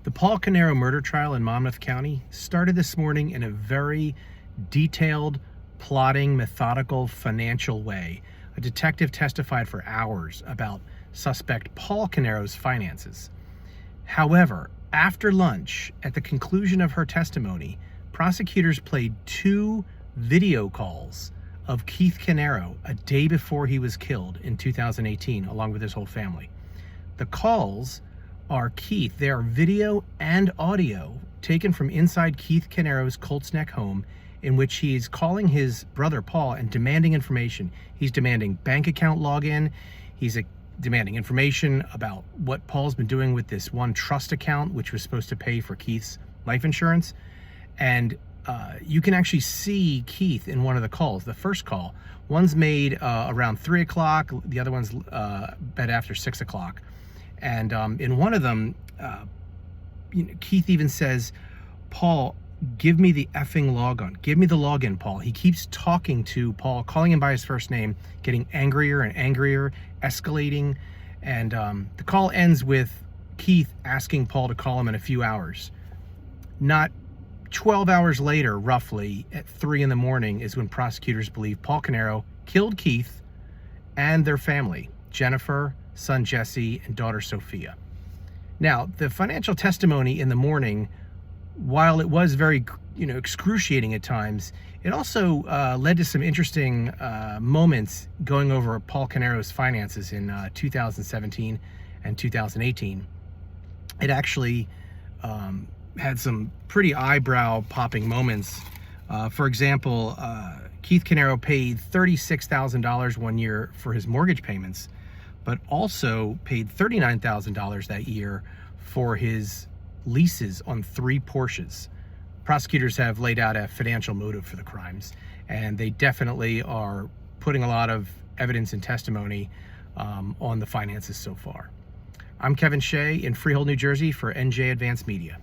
The Paul Caneiro murder trial in Monmouth County started this morning in a very detailed, plotting, methodical, financial way. A detective testified for hours about suspect Paul Caneiro's finances. However, after lunch, at the conclusion of her testimony, prosecutors played 2 video calls of Keith Caneiro a day before he was killed in 2018, along with his whole family. The calls are Keith. They are video and audio taken from inside Keith Caneiro's Colts Neck home, in which he's calling his brother Paul and demanding information. He's demanding bank account login. He's demanding information about what Paul's been doing with this one trust account, which was supposed to pay for Keith's life insurance. And you can actually see Keith in one of the calls. The first call, one's made around 3 o'clock, the other one's bed after 6 o'clock. And in one of them, Keith even says, "Paul, give me the effing logon. Give me the login, Paul." He keeps talking to Paul, calling him by his first name, getting angrier and angrier, escalating. And the call ends with Keith asking Paul to call him in a few hours. Not 12 hours later, roughly, at 3 in the morning, is when prosecutors believe Paul Caneiro killed Keith and their family, Jennifer, son Jesse, and daughter Sophia. Now, the financial testimony in the morning, while it was very, excruciating at times, it also led to some interesting moments going over Paul Caneiro's finances in 2017 and 2018. It actually had some pretty eyebrow-popping moments. For example, Keith Caneiro paid $36,000 one year for his mortgage payments, but also paid $39,000 that year for his leases on 3 Porsches. Prosecutors have laid out a financial motive for the crimes, and they definitely are putting a lot of evidence and testimony on the finances so far. I'm Kevin Shea in Freehold, New Jersey for NJ Advanced Media.